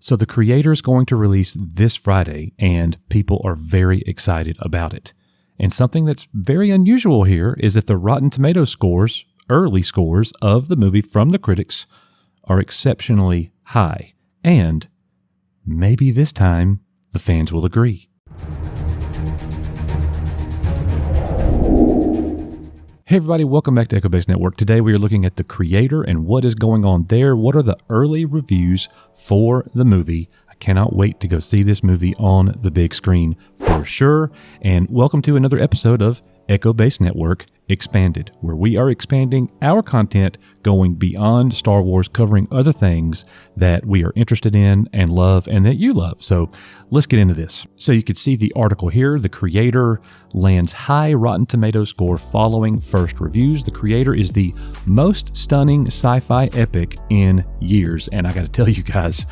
So the creator is going to release this Friday, and people are very excited about it. And something that's very unusual here is that the Rotten Tomatoes scores, early scores of the movie from the critics, are exceptionally high. And maybe this time the fans will agree. Hey everybody, welcome back to Echo Base Network. Today we are looking at the creator and what is going on there. What are the early reviews for the movie? I cannot wait to go see this movie on the big screen for sure. And welcome to another episode of Echo Base Network Expanded, where we are expanding our content, going beyond Star Wars, covering other things that we are interested in and love and that you love. So let's get into this. So you can see the article here. The creator lands high Rotten Tomatoes score following first reviews. The creator is the most stunning sci-fi epic in years. And I got to tell you guys,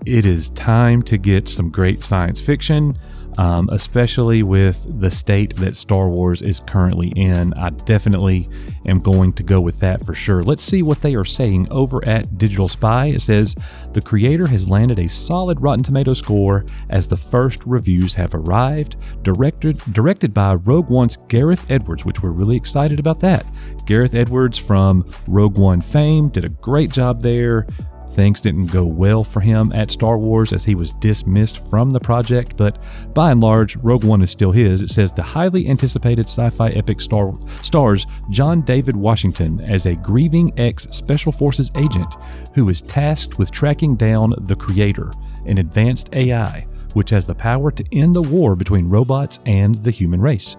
it is time to get some great science fiction. Especially with the state that Star Wars is currently in. I definitely am going to go with that for sure. Let's see what they are saying over at Digital Spy. It says, the creator has landed a solid Rotten Tomatoes score as the first reviews have arrived. Directed by Rogue One's Gareth Edwards, which we're really excited about that. Gareth Edwards from Rogue One fame did a great job there. Things didn't go well for him at Star Wars as he was dismissed from the project, but by and large, Rogue One is still his. It says the highly anticipated sci-fi epic stars John David Washington as a grieving ex-Special Forces agent who is tasked with tracking down the creator, an advanced AI, which has the power to end the war between robots and the human race.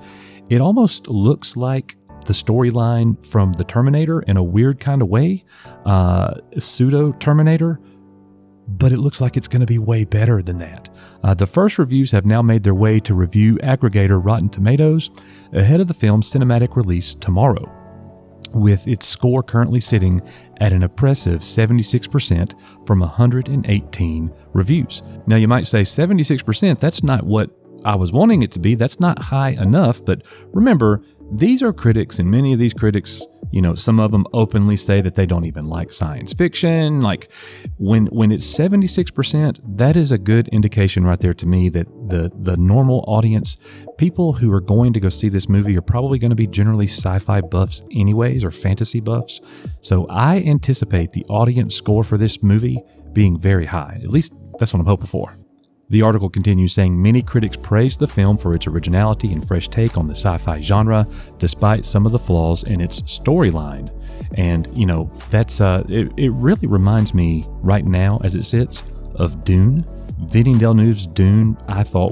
It almost looks like the storyline from the Terminator in a weird kind of way, pseudo Terminator, but it looks like it's going to be way better than that. The first reviews have now made their way to review aggregator Rotten Tomatoes ahead of the film's cinematic release tomorrow, with its score currently sitting at an impressive 76% from 118 reviews. Now you might say 76%, that's not what I was wanting it to be. That's not high enough, but remember, these are critics, and many of these critics, some of them openly say that they don't even like science fiction. Like when it's 76%, that is a good indication right there to me that the normal audience, people who are going to go see this movie, are probably going to be generally sci-fi buffs anyways, or fantasy buffs. So I anticipate the audience score for this movie being very high. At least that's what I'm hoping for. The article continues saying many critics praised the film for its originality and fresh take on the sci-fi genre, despite some of the flaws in its storyline. And, that's it really reminds me right now, as it sits, of Dune. Denis Villeneuve's Dune, I thought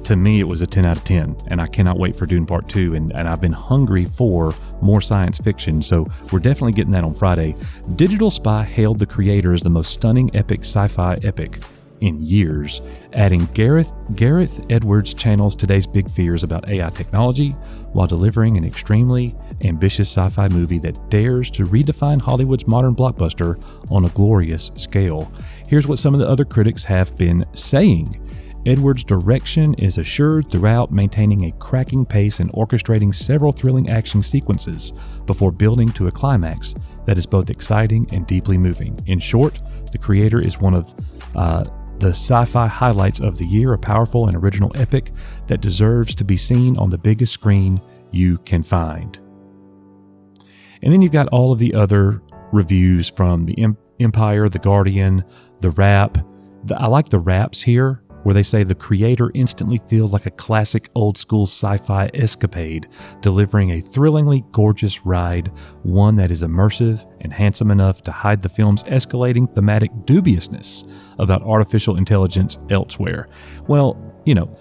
to me, it was a 10 out of 10, and I cannot wait for Dune Part 2, and I've been hungry for more science fiction, so we're definitely getting that on Friday. Digital Spy hailed the creator as the most stunning epic sci-fi epic in years, adding Gareth Edwards channels today's big fears about AI technology while delivering an extremely ambitious sci-fi movie that dares to redefine Hollywood's modern blockbuster on a glorious scale. Here's what some of the other critics have been saying. Edwards' direction is assured throughout, maintaining a cracking pace and orchestrating several thrilling action sequences before building to a climax that is both exciting and deeply moving. In short, the creator is one of the sci-fi highlights of the year, a powerful and original epic that deserves to be seen on the biggest screen you can find. And then you've got all of the other reviews from the Empire, The Guardian, The Wrap. I like the wraps here, where they say the creator instantly feels like a classic old-school sci-fi escapade, delivering a thrillingly gorgeous ride, one that is immersive and handsome enough to hide the film's escalating thematic dubiousness about artificial intelligence elsewhere. Well,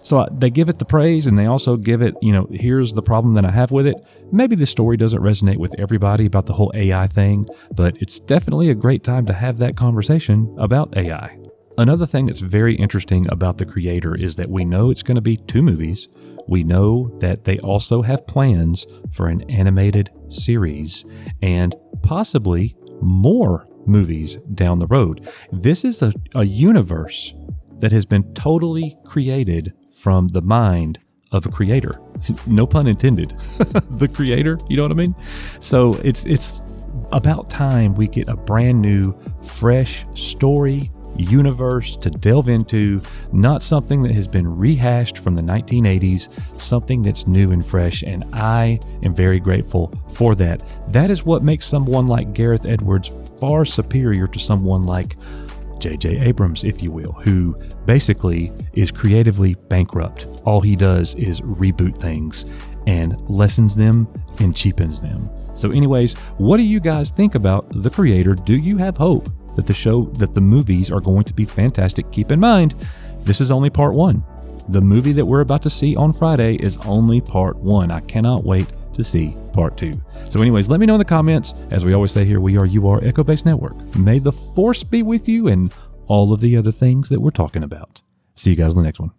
so they give it the praise, and they also give it, here's the problem that I have with it. Maybe the story doesn't resonate with everybody about the whole AI thing, but it's definitely a great time to have that conversation about AI. Another thing that's very interesting about the creator is that we know it's going to be 2 movies. We know that they also have plans for an animated series and possibly more movies down the road. This is a universe that has been totally created from the mind of a creator. No pun intended. The creator, you know what I mean? So it's about time we get a brand new, fresh story, universe to delve into, not something that has been rehashed from the 1980s, something that's new and fresh, and I am very grateful for that. That is what makes someone like Gareth Edwards far superior to someone like J.J. Abrams, if you will, who basically is creatively bankrupt. All he does is reboot things and lessens them and cheapens them. So anyways, what do you guys think about The Creator? Do you have hope that the movies are going to be fantastic? Keep in mind, this is only part one. The movie that we're about to see on Friday is only part one. I cannot wait to see part two. So anyways, let me know in the comments. As we always say here, we are You Are Echo Base Network. May the force be with you and all of the other things that we're talking about. See you guys in the next one.